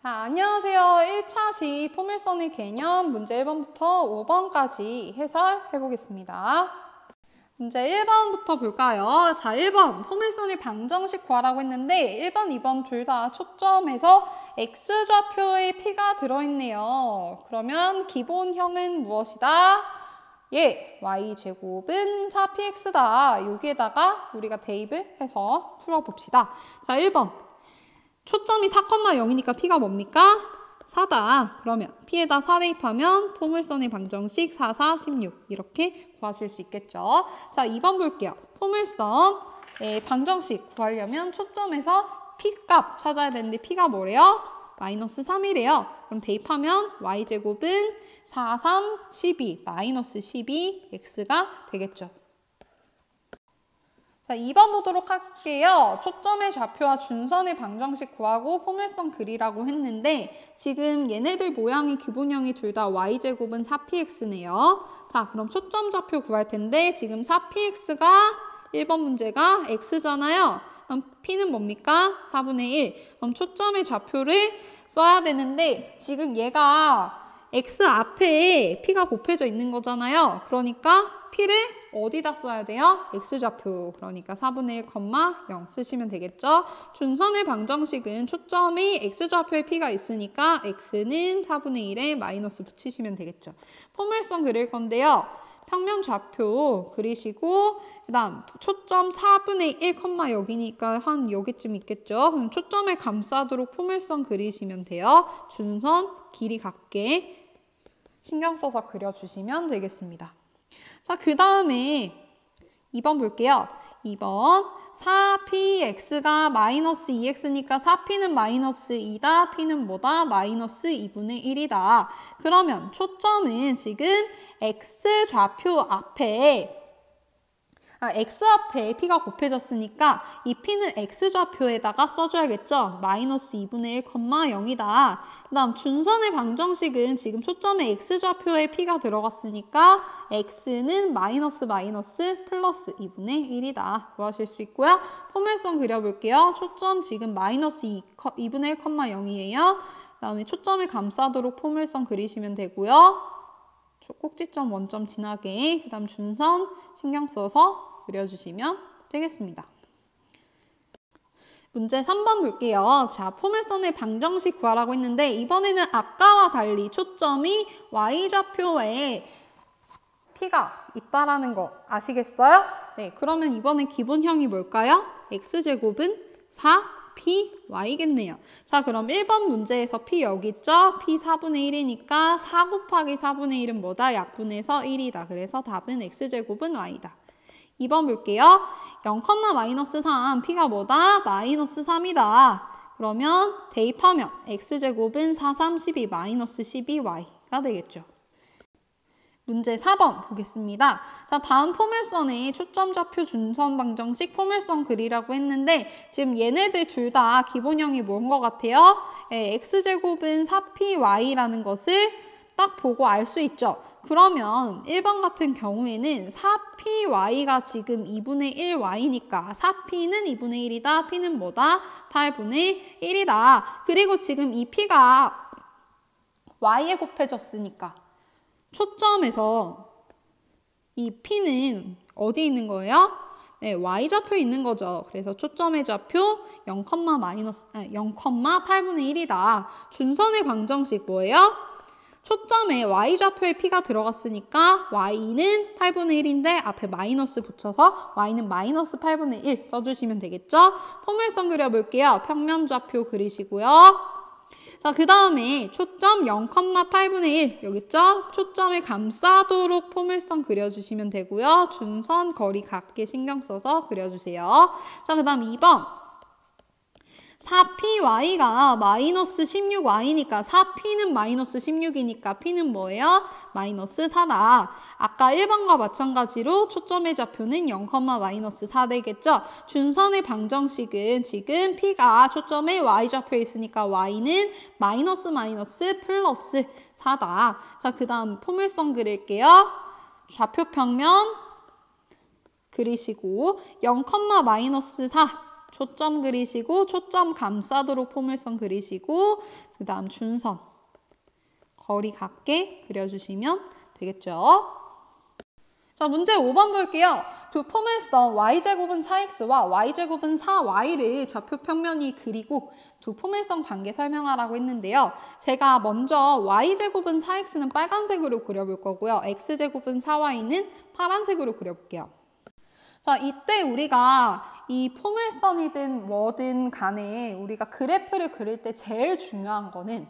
자, 안녕하세요. 1차시 포물선의 개념 문제 1번부터 5번까지 해설해 보겠습니다. 문제 1번부터 볼까요? 자, 1번 포물선의 방정식 구하라고 했는데 1번, 2번 둘 다 초점에서 x좌표의 p가 들어있네요. 그러면 기본형은 무엇이다? 예, y제곱은 4px다. 여기에다가 우리가 대입을 해서 풀어봅시다. 자, 1번. 초점이 4,0이니까 p가 뭡니까? 4다. 그러면 p에다 4 대입하면 포물선의 방정식 4, 4, 16 이렇게 구하실 수 있겠죠. 자, 2번 볼게요. 포물선의 방정식 구하려면 초점에서 p 값 찾아야 되는데 p가 뭐래요? 마이너스 3이래요. 그럼 대입하면 y제곱은 4, 3, 12, 마이너스 12x가 되겠죠. 자, 2번 보도록 할게요. 초점의 좌표와 준선의 방정식 구하고 포물선 그리라고 했는데 지금 얘네들 모양이 기본형이 둘 다 y제곱은 4px네요. 자, 그럼 초점 좌표 구할 텐데 지금 4px가 1번 문제가 x잖아요. 그럼 p는 뭡니까? 4분의 1. 그럼 초점의 좌표를 써야 되는데 지금 얘가 x 앞에 p가 곱해져 있는 거잖아요. 그러니까 p를 어디다 써야 돼요? x좌표. 그러니까 4분의 1, 0 쓰시면 되겠죠. 준선의 방정식은 초점이 x좌표에 p가 있으니까 x는 4분의 1에 마이너스 붙이시면 되겠죠. 포물선 그릴 건데요. 평면 좌표 그리시고 그 다음 초점 4분의 1, 여기니까 한 여기쯤 있겠죠. 그럼 초점을 감싸도록 포물선 그리시면 돼요. 준선 길이 같게 신경 써서 그려주시면 되겠습니다. 자, 그 다음에 2번 볼게요. 2번 4px가 마이너스 2x니까 4p는 마이너스 2다. p는 뭐다? 마이너스 2분의 1이다. 그러면 초점은 지금 x좌표 앞에 x 앞에 p가 곱해졌으니까 이 p는 x좌표에다가 써줘야겠죠. 마이너스 2분의 1, 0이다. 그 다음 준선의 방정식은 지금 초점에 x좌표에 p가 들어갔으니까 x는 마이너스 플러스 2분의 1이다. 구하실 수 있고요. 포물선 그려볼게요. 초점 지금 마이너스 2분의 1, 0이에요. 그 다음에 초점을 감싸도록 포물선 그리시면 되고요. 꼭지점 원점 지나게 그 다음 준선 신경 써서 그려주시면 되겠습니다. 문제 3번 볼게요. 자, 포물선의 방정식 구하라고 했는데 이번에는 아까와 달리 초점이 y좌표에 p가 있다라는 거 아시겠어요? 네, 그러면 이번엔 기본형이 뭘까요? x제곱은 4py겠네요. 자, 그럼 1번 문제에서 p 여기 있죠? p 4분의 1이니까 4 곱하기 4분의 1은 뭐다? 약분해서 1이다. 그래서 답은 x제곱은 y다. 2번 볼게요. 0, 마이너스 3, p가 뭐다? 마이너스 3이다. 그러면 대입하면 x제곱은 4, 3, 12, 마이너스 12y가 되겠죠. 문제 4번 보겠습니다. 자, 다음 포물선의 초점 좌표 준선 방정식 포물선 그리라고 했는데 지금 얘네들 둘 다 기본형이 뭔 것 같아요? x제곱은 4py라는 것을 딱 보고 알 수 있죠. 그러면 1번 같은 경우에는 4py가 지금 2분의 1y니까 4p는 2분의 1이다. p는 뭐다? 8분의 1이다. 그리고 지금 이 p가 y에 곱해졌으니까 초점에서 이 p는 어디 있는 거예요? 네, y좌표에 있는 거죠. 그래서 초점의 좌표 0,8분의 1이다. 준선의 방정식 뭐예요? 초점에 y좌표에 p가 들어갔으니까 y는 8분의 1인데 앞에 마이너스 붙여서 y는 마이너스 8분의 1 써주시면 되겠죠? 포물선 그려볼게요. 평면 좌표 그리시고요. 자, 그 다음에 초점 0,8분의 1 여기 있죠? 초점을 감싸도록 포물선 그려주시면 되고요. 준선 거리 같게 신경 써서 그려주세요. 자, 그 다음 2번 4py가 마이너스 16y니까 4p는 마이너스 16이니까 p는 뭐예요? 마이너스 4다. 아까 1번과 마찬가지로 초점의 좌표는 0, 마이너스 4 되겠죠? 준선의 방정식은 지금 p가 초점의 y좌표에 있으니까 y는 마이너스 플러스 4다. 자, 그 다음 포물선 그릴게요. 좌표 평면 그리시고 0, 마이너스 4 초점 그리시고 초점 감싸도록 포물선 그리시고 그 다음 준선 거리 같게 그려주시면 되겠죠. 자, 문제 5번 볼게요. 두 포물선 y제곱은 4x와 y제곱은 4y를 좌표 평면이 그리고 두 포물선 관계 설명하라고 했는데요. 제가 먼저 y제곱은 4x는 빨간색으로 그려볼 거고요. x제곱은 4y는 파란색으로 그려볼게요. 자, 이때 우리가 이 포물선이든 뭐든 간에 우리가 그래프를 그릴 때 제일 중요한 거는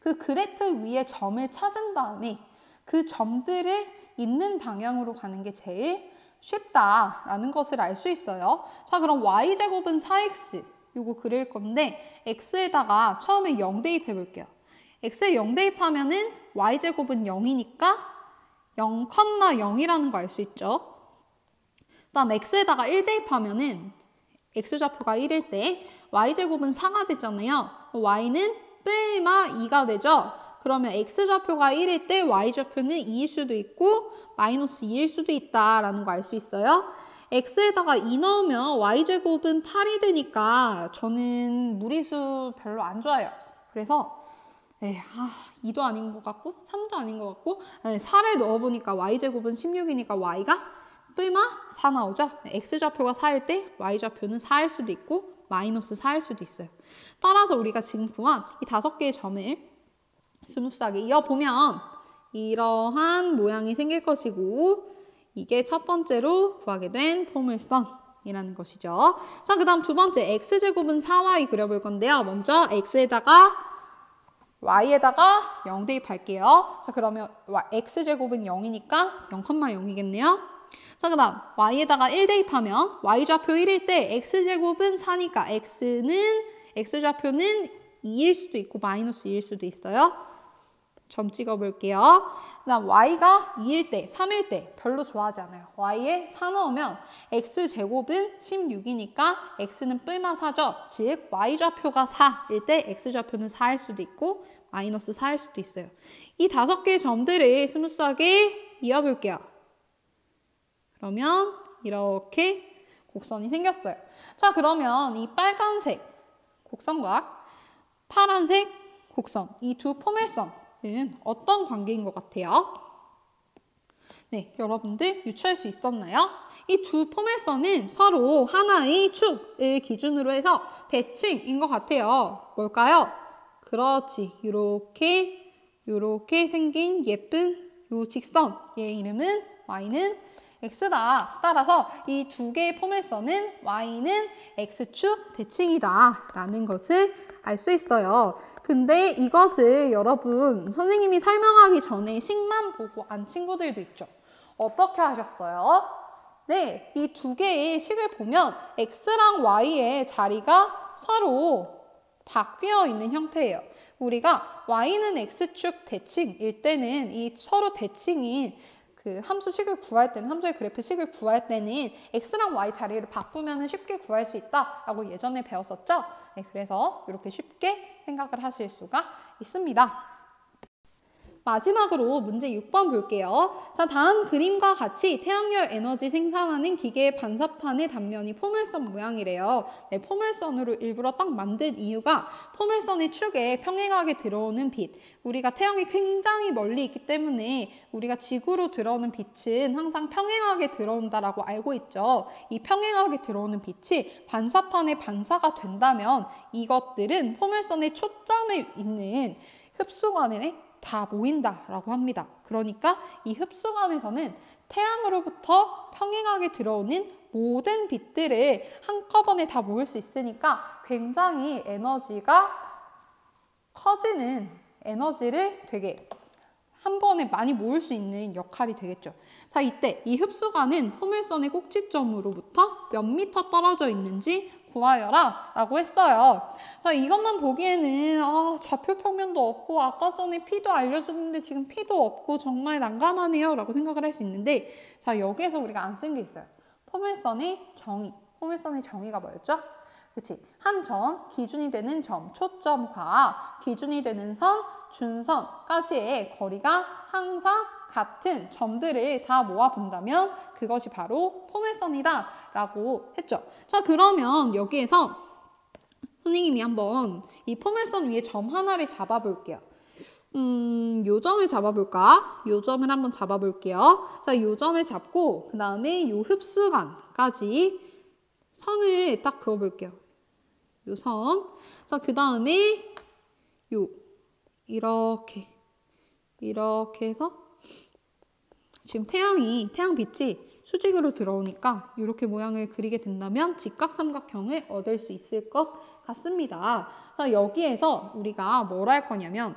그 그래프 위에 점을 찾은 다음에 그 점들을 있는 방향으로 가는 게 제일 쉽다라는 것을 알 수 있어요. 자, 그럼 y제곱은 4x 요거 그릴 건데 x에다가 처음에 0 대입해 볼게요. x에 0 대입하면은 y제곱은 0이니까 0,0이라는 거 알 수 있죠. 그다음 x에다가 1 대입하면은 x좌표가 1일 때 y제곱은 4가 되잖아요. y는 뿔마 2가 되죠. 그러면 x좌표가 1일 때 y좌표는 2일 수도 있고 마이너스 2일 수도 있다라는 거 알 수 있어요. x에다가 2 넣으면 y제곱은 8이 되니까 저는 무리수 별로 안 좋아해요. 그래서 2도 아닌 것 같고 3도 아닌 것 같고 4를 넣어보니까 y제곱은 16이니까 y가 뿔마 4 나오죠. x좌표가 4일 때 y좌표는 4일 수도 있고 마이너스 4일 수도 있어요. 따라서 우리가 지금 구한 이 5개의 점을 스무스하게 이어보면 이러한 모양이 생길 것이고 이게 첫 번째로 구하게 된 포물선이라는 것이죠. 자, 그 다음 두 번째 x제곱은 4y 그려볼 건데요. 먼저 x에다가 y에다가 0 대입할게요. 자, 그러면 x제곱은 0이니까 0,0이겠네요. 자, 그 다음 y에다가 1 대입하면 y좌표 1일 때 x제곱은 4니까 x좌표는 2일 수도 있고 마이너스 2일 수도 있어요. 점 찍어볼게요. 그 다음 y가 2일 때, 3일 때 별로 좋아하지 않아요. y에 4 넣으면 x제곱은 16이니까 x는 뿔마 4죠. 즉 y좌표가 4일 때 x좌표는 4일 수도 있고 마이너스 4일 수도 있어요. 이 5개의 점들을 스무스하게 이어볼게요. 그러면 이렇게 곡선이 생겼어요. 자, 그러면 이 빨간색 곡선과 파란색 곡선, 이 두 포물선은 어떤 관계인 것 같아요? 네, 여러분들 유추할 수 있었나요? 이 두 포물선은 서로 하나의 축을 기준으로 해서 대칭인 것 같아요. 뭘까요? 그렇지, 요렇게 생긴 예쁜 요 직선, 얘의 이름은 y는 x다. 따라서 이 두 개의 포물선은 y는 x축 대칭이다 라는 것을 알 수 있어요. 근데 이것을 여러분 선생님이 설명하기 전에 식만 보고 안 친구들도 있죠. 어떻게 하셨어요? 네, 이 두 개의 식을 보면 x랑 y의 자리가 서로 바뀌어 있는 형태예요. 우리가 y는 x축 대칭일 때는 이 서로 대칭인 그 함수식을 구할 때는, 함수의 그래프 식을 구할 때는 x랑 y 자리를 바꾸면 쉽게 구할 수 있다라고 예전에 배웠었죠? 네, 그래서 이렇게 쉽게 생각을 하실 수가 있습니다. 마지막으로 문제 6번 볼게요. 자, 다음 그림과 같이 태양열 에너지 생산하는 기계의 반사판의 단면이 포물선 모양이래요. 네, 포물선으로 일부러 딱 만든 이유가 포물선의 축에 평행하게 들어오는 빛. 우리가 태양이 굉장히 멀리 있기 때문에 우리가 지구로 들어오는 빛은 항상 평행하게 들어온다라고 알고 있죠. 이 평행하게 들어오는 빛이 반사판에 반사가 된다면 이것들은 포물선의 초점에 있는 흡수관에 다 모인다라고 합니다. 그러니까 이 흡수관에서는 태양으로부터 평행하게 들어오는 모든 빛들을 한꺼번에 다 모을 수 있으니까 굉장히 에너지가 커지는 에너지를 되게 한 번에 많이 모을 수 있는 역할이 되겠죠. 자, 이때 이 흡수관은 포물선의 꼭지점으로부터 몇 미터 떨어져 있는지 구하여라 라고 했어요. 자, 이것만 보기에는 좌표 평면도 없고 아까 전에 P도 알려줬는데 지금 P도 없고 정말 난감하네요 라고 생각을 할 수 있는데, 자, 여기에서 우리가 안 쓴 게 있어요. 포물선의 정의. 포물선의 정의가 뭐였죠? 그치? 한 점, 기준이 되는 점, 초점과 기준이 되는 선, 준선까지의 거리가 항상 같은 점들을 다 모아본다면 그것이 바로 포물선이다 라고 했죠. 자, 그러면 여기에서 선생님이 한번 이 포물선 위에 점 하나를 잡아볼게요. 요 점을 잡아볼까? 요 점을 한번 잡아볼게요. 자, 요 점을 잡고 그 다음에 요 흡수관까지 선을 딱 그어볼게요. 요 선. 자, 그 다음에 요 이렇게 해서 지금 태양빛이 수직으로 들어오니까 이렇게 모양을 그리게 된다면 직각삼각형을 얻을 수 있을 것 같습니다. 자, 여기에서 우리가 뭘 할 거냐면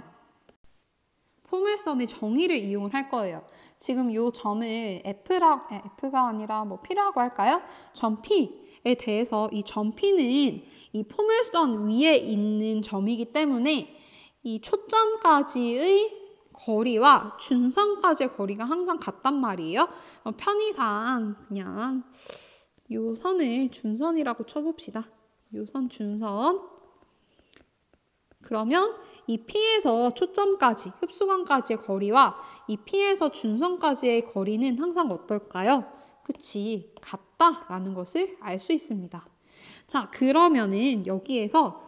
포물선의 정의를 이용을 할 거예요. 지금 이 점을 F가 아니라 뭐 P라고 할까요? 점 P에 대해서 이 점 P는 이 포물선 위에 있는 점이기 때문에 이 초점까지의 거리와 준선까지의 거리가 항상 같단 말이에요. 편의상 그냥 요 선을 준선이라고 쳐봅시다. 요 선 준선. 그러면 이 P에서 초점까지, 흡수관까지의 거리와 이 P에서 준선까지의 거리는 항상 어떨까요? 그치, 같다라는 것을 알 수 있습니다. 자, 그러면은 여기에서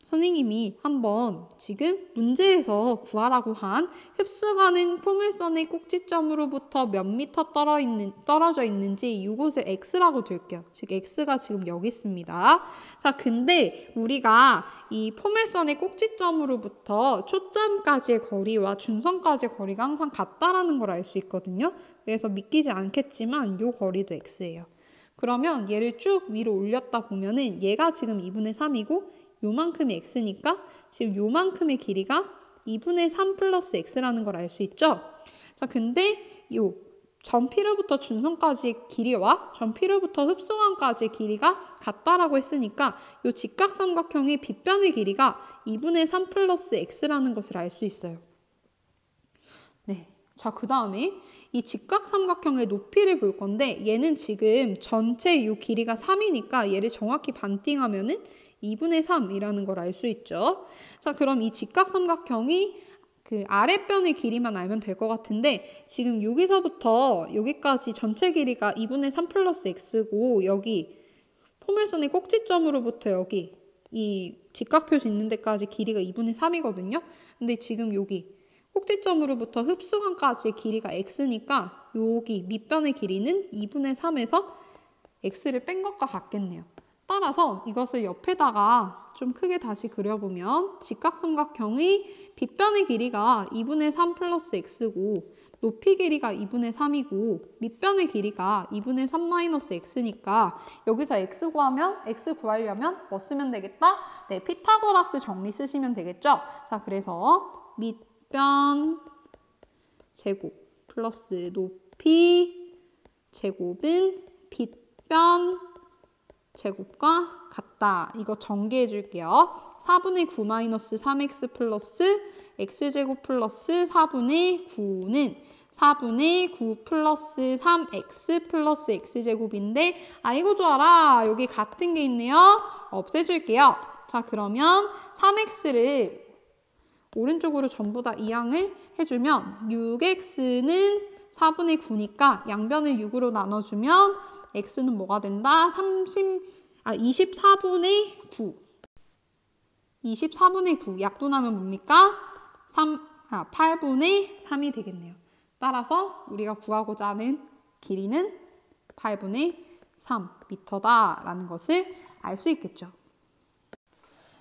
선생님이 한번 지금 문제에서 구하라고 한 흡수가는 포물선의 꼭지점으로부터 몇 미터 떨어져 있는지 이곳을 x라고 둘게요. 즉 x가 지금 여기 있습니다. 자, 근데 우리가 이 포물선의 꼭지점으로부터 초점까지의 거리와 준선까지의 거리가 항상 같다라는 걸 알 수 있거든요. 그래서 믿기지 않겠지만 이 거리도 x예요. 그러면 얘를 쭉 위로 올렸다 보면은 얘가 지금 2분의 3이고 요만큼이 x니까 지금 요만큼의 길이가 2분의 3 플러스 x라는 걸 알 수 있죠? 자, 근데 요 점 P로부터 준선까지의 길이와 점 P로부터 흡수관까지의 길이가 같다라고 했으니까 요 직각삼각형의 빗변의 길이가 2분의 3 플러스 x라는 것을 알 수 있어요. 네. 자, 그 다음에 이 직각삼각형의 높이를 볼 건데 얘는 지금 전체 이 길이가 3이니까 얘를 정확히 반띵하면은 2분의 3이라는 걸 알 수 있죠. 자, 그럼 이 직각삼각형이 그 아랫변의 길이만 알면 될 것 같은데 지금 여기서부터 여기까지 전체 길이가 2분의 3 플러스 x고 여기 포물선의 꼭지점으로부터 여기 이 직각표시 있는 데까지 길이가 2분의 3이거든요. 근데 지금 여기 꼭지점으로부터 흡수관까지의 길이가 x니까 여기 밑변의 길이는 2분의 3에서 x를 뺀 것과 같겠네요. 따라서 이것을 옆에다가 좀 크게 다시 그려보면 직각삼각형의 빗변의 길이가 2분의 3 플러스 x고 높이 길이가 2분의 3이고 밑변의 길이가 2분의 3 마이너스 x니까 여기서 x 구하려면 뭐 쓰면 되겠다? 네, 피타고라스 정리 쓰시면 되겠죠? 자, 그래서 밑변 제곱 플러스 높이 제곱은 빗변 제곱과 같다. 이거 전개해 줄게요. 4분의 9 마이너스 3x 플러스 x제곱 플러스 4분의 9는 4분의 9 플러스 3x 플러스 x제곱인데 이거 좋아라. 여기 같은 게 있네요. 없애줄게요. 자, 그러면 3x를 오른쪽으로 전부 다 이항을 해주면 6x는 4분의 9니까 양변을 6으로 나눠주면 x는 뭐가 된다? 24분의 9. 24분의 9. 약분하면 뭡니까? 8분의 3이 되겠네요. 따라서 우리가 구하고자 하는 길이는 8분의 3m다라는 것을 알 수 있겠죠.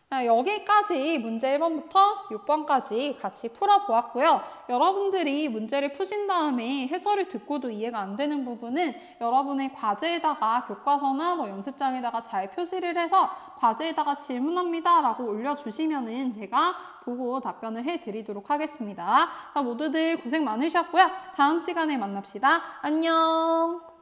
여기까지 문제 1번부터 6번까지 같이 풀어보았고요. 여러분들이 문제를 푸신 다음에 해설을 듣고도 이해가 안 되는 부분은 여러분의 과제에다가 교과서나 뭐 연습장에다가 잘 표시를 해서 과제에다가 질문합니다 라고 올려주시면은 제가 보고 답변을 해드리도록 하겠습니다. 자, 모두들 고생 많으셨고요. 다음 시간에 만납시다. 안녕.